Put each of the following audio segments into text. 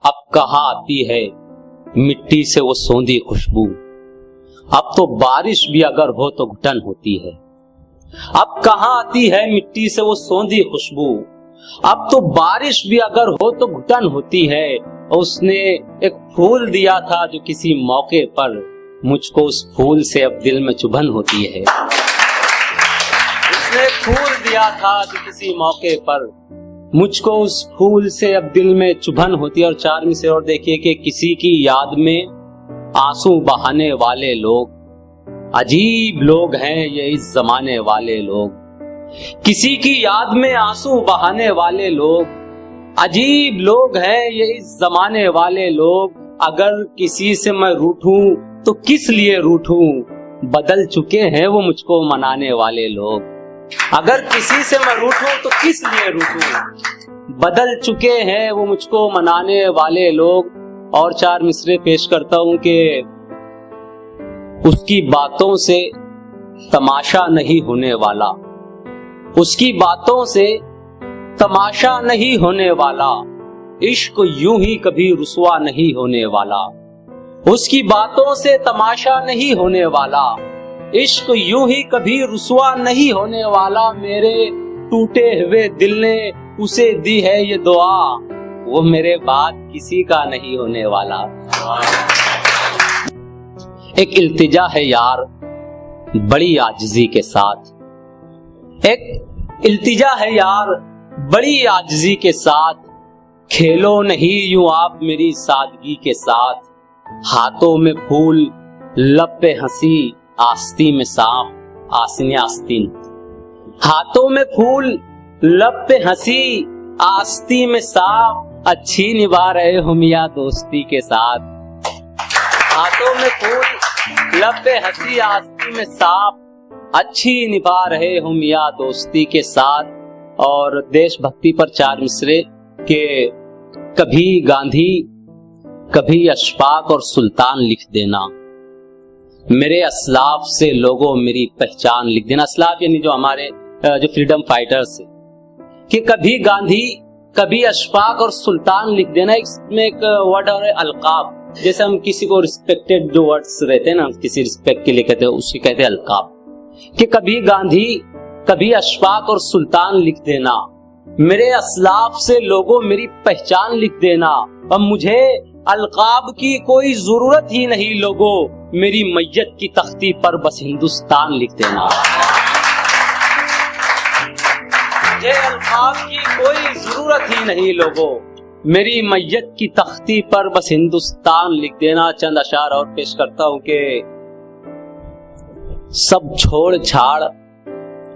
अब कहाँ आती है मिट्टी से वो सौंधी खुशबू। अब तो बारिश भी अगर हो तो घुटन होती है। अब कहाँ आती है मिट्टी से वो सौंधी खुशबू। अब तो बारिश भी अगर हो तो घुटन होती है। और उसने एक फूल दिया था जो किसी मौके पर, मुझको उस फूल से अब दिल में चुभन होती है। उसने फूल दिया था जो किसी मौके पर, मुझको उस फूल से अब दिल में चुभन होती है। और 4 में से और देखिए कि किसी की याद में आंसू बहाने वाले लोग, अजीब लोग हैं ये इस जमाने वाले लोग। किसी की याद में आंसू बहाने वाले लोग, अजीब लोग हैं ये इस जमाने वाले लोग। अगर किसी से मैं रूठूं तो किस लिए रूठूं, बदल चुके हैं वो मुझको मनाने वाले लोग। अगर किसी से मैं रूठूं तो किस लिए रूठूं, बदल चुके हैं वो मुझको मनाने वाले लोग। और 4 मिसरे पेश करता हूं कि उसकी बातों से तमाशा नहीं होने वाला, उसकी बातों से तमाशा नहीं होने वाला, इश्क यूं ही कभी रुसवा नहीं होने वाला। उसकी बातों से तमाशा नहीं होने वाला, इश्क यूं ही कभी रुसवा नहीं होने वाला। मेरे टूटे हुए दिल ने उसे दी है ये दुआ, वो मेरे बाद किसी का नहीं होने वाला। एक इल्तिजा है यार बड़ी आजिज़ी के साथ, एक इल्तिजा है यार बड़ी आजिज़ी के साथ। खेलो नहीं यूं आप मेरी सादगी के साथ। हाथों में फूल लब पे हंसी, आस्ती में सांप आसीने आस्तीन। हाथों में फूल लब पे हंसी, आस्ती में सांप, अच्छी निभा रहे हो मियां दोस्ती के साथ। हाथों में फूल लब पे हंसी, आस्ती में सांप, अच्छी निभा रहे हो मियां दोस्ती के साथ। और देशभक्ति पर 4 मिसरे के कभी गांधी, कभी अशफाक और सुल्तान लिख देना, मेरे असलाफ से लोगों मेरी पहचान लिख देना। असलाफ यानी जो हमारे जो फ्रीडम फाइटर्स है, कि कभी गांधी, कभी अशफाक और सुल्तान लिख देना। इसमें एक वर्ड और अलकाब, जैसे हम किसी को रिस्पेक्टेड जो वर्ड्स रहते हैं ना, किसी रिस्पेक्ट के लिए कहते हैं, उसको कहते हैं अलकाब। कि कभी गांधी, कभी अशफाक और सुल्तान लिख देना, मेरे असलाफ से लोगों मेरी पहचान लिख देना। अब मुझे अलकाब की कोई जरूरत ही नहीं लोगों, मेरी मैयत की तख्ती पर बस हिंदुस्तान लिख देना। मुझे अलकाब की कोई जरूरत ही नहीं लोगों, मेरी मैयत की तख्ती पर बस हिंदुस्तान लिख देना। चंद अशार और पेश करता हूं कि सब छोड़ छाड़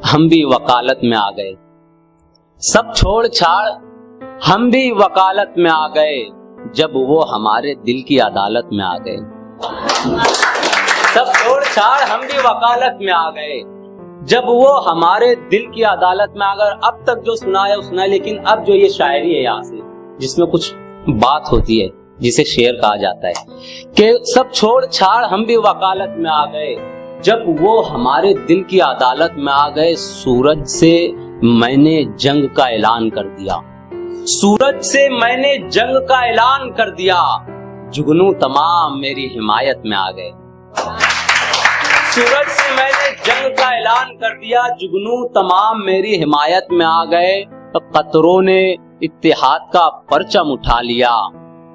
हम भी वकालत में आ गए, सब छोड़ छाड़ हम भी वकालत में आ गए, जब वो हमारे दिल की अदालत में आ गए। सब छोड़ छाड़ हम भी वकालत में आ गए, जब वो हमारे दिल की अदालत में आ गए। अब तक जो सुनाया सुना, लेकिन अब जो ये शायरी है यहाँ से, जिसमें कुछ बात होती है, जिसे शेर कहा जाता है कि सब छोड़ छाड़ हम भी वकालत में आ गए, जब वो हमारे दिल की अदालत में आ गए। सूरज से मैंने जंग का ऐलान कर दिया, सूरज से मैंने जंग का ऐलान कर दिया, जुगनू तमाम मेरी हिमायत में आ गए। सूरज से मैंने जंग का ऐलान कर दिया, जुगनू तमाम मेरी हिमायत में आ गए। तो कतरों ने इत्तेहाद का परचम उठा लिया,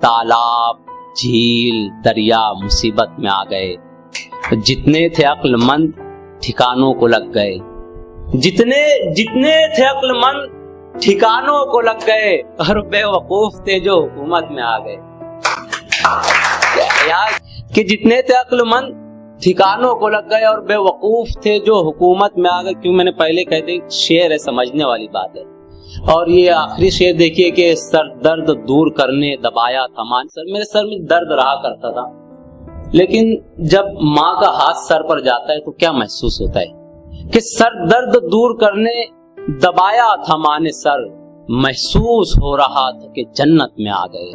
तालाब झील दरिया मुसीबत में आ गए। जितने थे अक्लमंद ठिकानों को लग गए, जितने थे अक्लमंद ठिकानों को लग गए, और बेवकूफ थे जो हुकूमत में आ गए। यार कि जितने थे अक्लमंद ठिकानों को लग गए और बेवकूफ थे जो हुकूमत में आ गए। क्यों मैंने पहले कह दी, शेर है, समझने वाली बात है। और ये आखिरी शेर देखिए कि सर दर्द दूर करने दबाया थमान। सर मेरे सर में दर्द रहा करता था, लेकिन जब माँ का हाथ सर पर जाता है तो क्या महसूस होता है कि सर दर्द दूर करने दबाया था माँ ने सर, महसूस हो रहा था कि जन्नत में आ गए।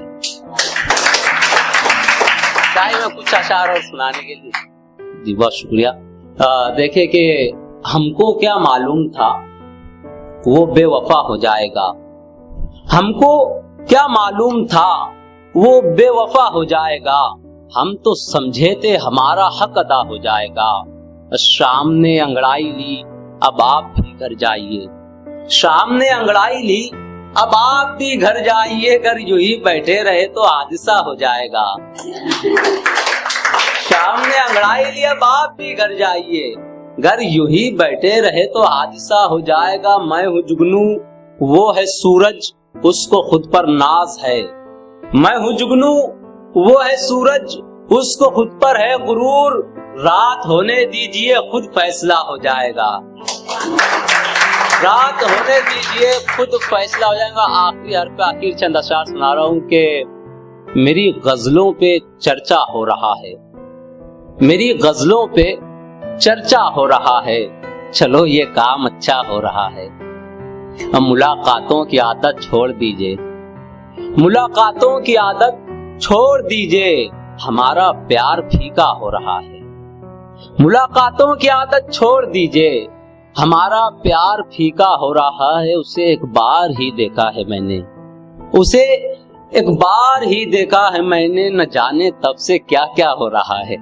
चाहे मैं कुछ अशार और सुनाने के लिए जी बहुत शुक्रिया। देखे कि हमको क्या मालूम था वो बेवफा हो जाएगा, हमको क्या मालूम था वो बेवफा हो जाएगा। हम तो समझे थे हमारा हक अदा हो जाएगा। शाम ने अंगड़ाई ली, अब आप भी घर जाइए। शाम ने अंगड़ाई ली, अब आप भी घर जाइए। घर यूं ही बैठे रहे तो हादसा हो जाएगा। शाम ने अंगड़ाई ली, अब आप भी घर जाइए। घर यूं ही बैठे रहे तो हादसा हो जाएगा। मैं हूँ जुगनू, वो है सूरज, उसको खुद पर नाज है। मैं हूँ जुगनू, वो है सूरज, उसको खुद पर है गुरूर। रात होने दीजिए, खुद फैसला हो जाएगा। रात होने दीजिए, खुद फैसला हो जाएगा। आखिरी हर पे आखिर चंद अशआर सुना रहा हूँ कि मेरी गजलों पे चर्चा हो रहा है। मेरी गजलों पे चर्चा हो रहा है। चलो ये काम अच्छा हो रहा है। अब मुलाकातों की आदत छोड़ दीजिए। मुलाकातों की आदत छोड़ दीजिए, हमारा प्यार फीका हो रहा है। मुलाकातों की आदत छोड़ दीजिए, हमारा प्यार फीका हो रहा है। उसे एक बार ही देखा है मैंने, उसे एक बार ही देखा है मैंने, न जाने तब से क्या क्या हो रहा है।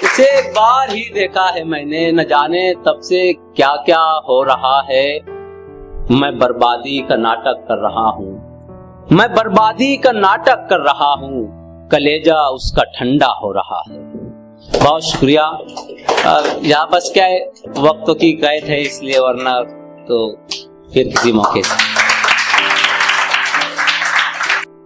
उसे एक बार ही देखा है मैंने, न जाने तब से क्या क्या हो रहा है। मैं बर्बादी का नाटक कर रहा हूँ, मैं बर्बादी का नाटक कर रहा हूँ। कलेजा उसका ठंडा हो रहा है। बहुत शुक्रिया। यहाँ बस क्या है, वक्त की कैद है इसलिए, वरना तो फिर किसी मौके से